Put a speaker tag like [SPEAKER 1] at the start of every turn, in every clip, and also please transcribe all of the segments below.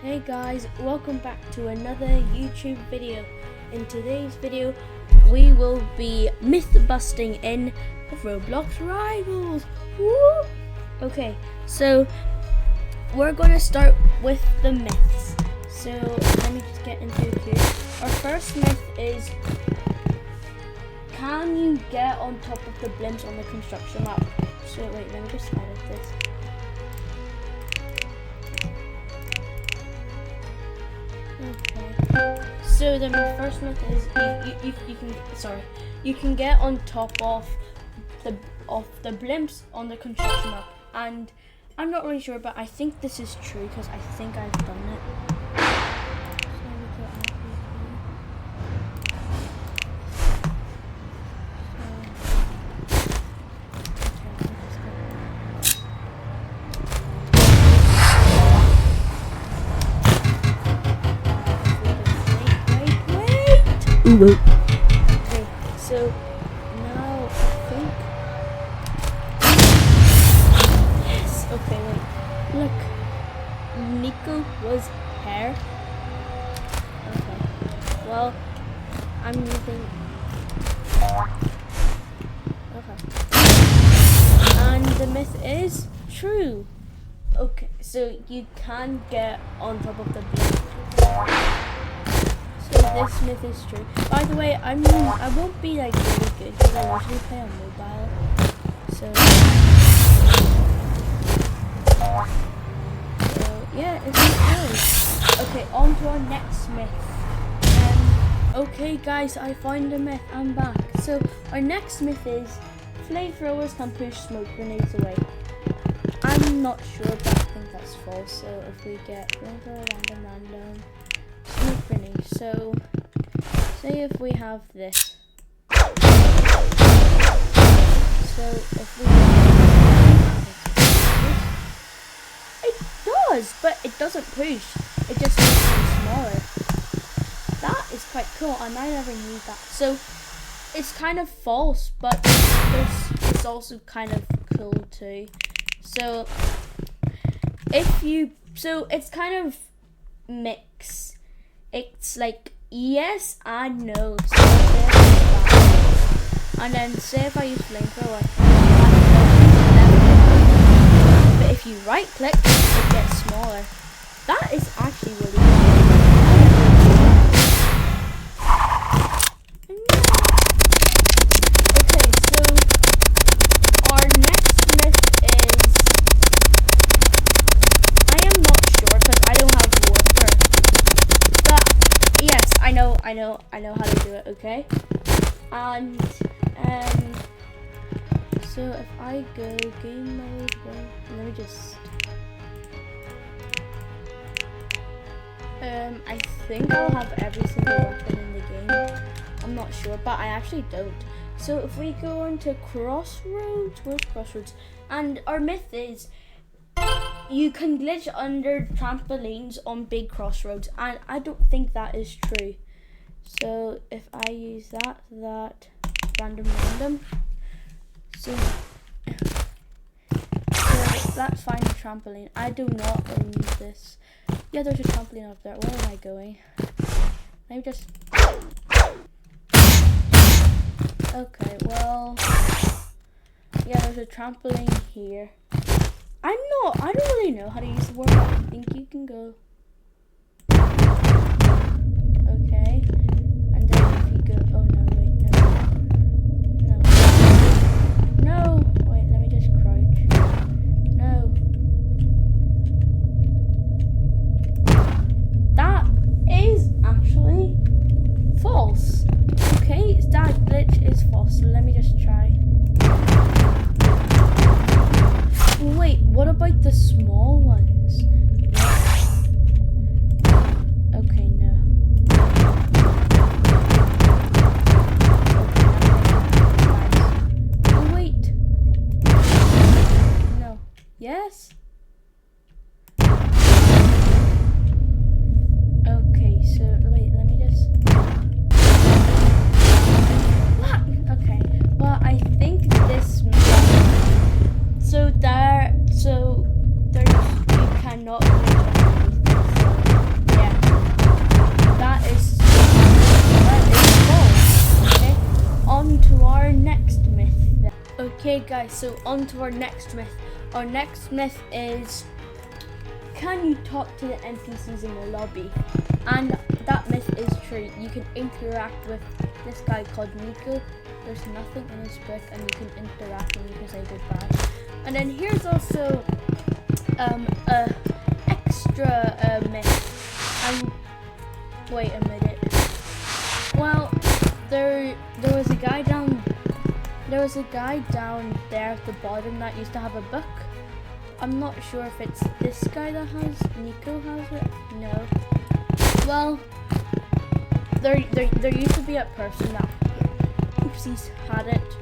[SPEAKER 1] Hey guys, welcome back to another YouTube video. In today's video, we will be myth busting in Roblox Rivals. Woo! Okay, so we're gonna start with the myths. So let me just get into it here. Our first myth is, can you get on top of the blimps on the construction map? So wait, let me just edit this. Okay. So then the first myth is you can get on top of the blimps on the construction map, and I'm not really sure, but I think this is true because I think I've done it. Okay, so now I think yes. Okay, wait. Look, Nico was hair. Okay. Well, I'm using. Okay. And the myth is true. Okay, so you can get on top of the blimp. So this myth is true. By the way, I won't be like really good because I usually play on mobile. So yeah, it's good. Okay, on to our next myth. Okay guys, I found a myth. I'm back. So our next myth is flamethrowers can push smoke grenades away. I'm not sure, but I think that's false. So if we get random smoke grenade. So say if we have this. So if we it does, but it doesn't push. It just makes it smaller. That is quite cool. I might never need that. So it's kind of false, but it's also kind of cool too. So it's kind of mix. It's like yes and no. So and then say if I use flamethrower, but if you right click, it gets smaller. That is actually really cool. Okay, so our next myth is, I am not sure because I don't have water. But yes, I know how to do it, okay? And so if I go game mode, let me just I think I'll have every single weapon in the game. I'm not sure, but I actually don't. So if we go into Crossroads, where's Crossroads? And our myth is, you can glitch under trampolines on big crossroads, and I don't think that is true. So if I use that random, so that's fine. A trampoline. I do not own this. Yeah, there's a trampoline up there. Where am I going? Let me just. Okay, well, yeah, there's a trampoline here. I don't really know how to use the word, but I think you can go. Okay. And then if you go, oh no, wait, no, wait, let me just crouch. No. That is actually false. Okay, that glitch is false. So let me just try. Wait, what about the small ones? Okay, no. Oh, wait. No. Yes? Okay, so wait, let me just. What? Okay. Well, I think this. So there's guys, so on to our next myth. Our next myth is, can you talk to the NPCs in the lobby? And that myth is true. You can interact with this guy called Nico. There's nothing in his book and you can interact and you can say goodbye. And then here's also a extra myth. And wait a minute. Well, there was a guy down there at the bottom that used to have a book. I'm not sure if it's this guy that Nico has it. No. Well, there used to be a person that oopsies had it.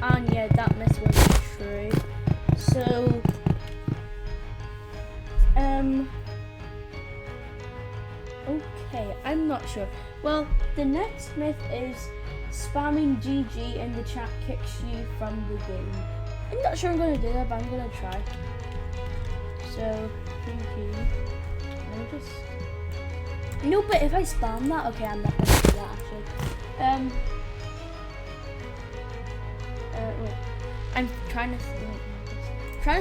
[SPEAKER 1] And yeah, that myth was true. So okay, I'm not sure. Well, the next myth is spamming GG in the chat kicks you from the game. I'm not sure I'm gonna do that, but I'm gonna try. So GG. Let me just. No, but if I spam that, okay, I'm not gonna do that actually. Wait. I'm trying to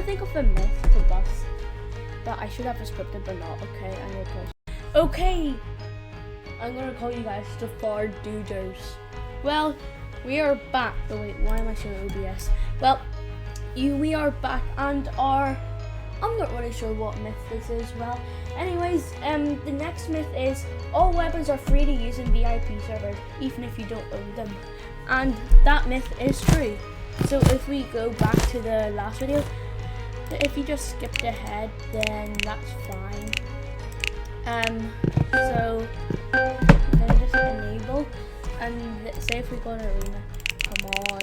[SPEAKER 1] think of a myth to bust, but I should have a scripted, but not. Okay, I'm gonna pause. Okay, I'm gonna call you guys the Far Duders. Well, we are back. Oh wait, why am I showing OBS? Well, we are back, and I'm not really sure what myth this is. Well, anyways, the next myth is all weapons are free to use in VIP servers, even if you don't own them, and that myth is true. So if we go back to the last video, if you just skipped ahead, then that's fine. So then just enable, and say if we go to arena, come on.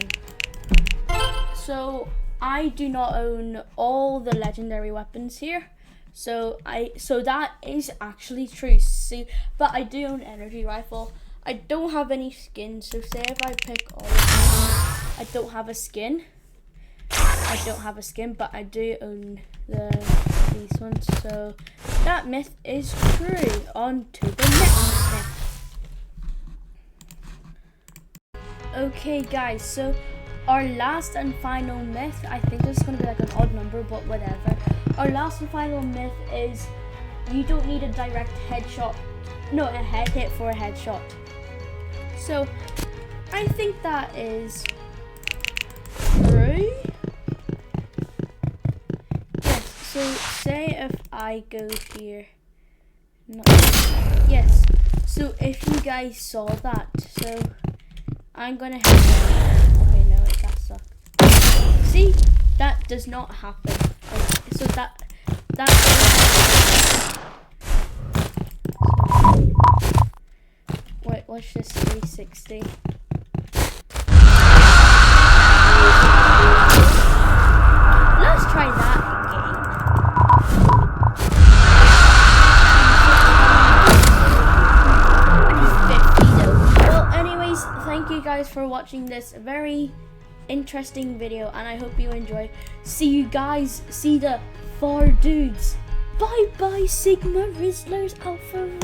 [SPEAKER 1] So I do not own all the legendary weapons here. So that is actually true. See, but I do own energy rifle. I don't have any skins. So say if I pick all of these, I don't have a skin. But I do own these ones. So that myth is true. On to the next myth. Okay, guys. So our last and final myth. I think this is gonna be like an odd number, but whatever. Our last and final myth is you don't need a direct headshot. No, a head hit for a headshot. So I think that is true. Yes, so say if I go here. No. Yes, so if you guys saw that, so I'm gonna hit. Okay, no, wait, that sucked. See, that does not happen. Okay, so that wait, what's this 360? Let's try that again. Well, anyways, thank you guys for watching this very interesting video, and I hope you enjoy. See you guys, see the Far Dudes. Bye bye, Sigma Rizzlers Alpha.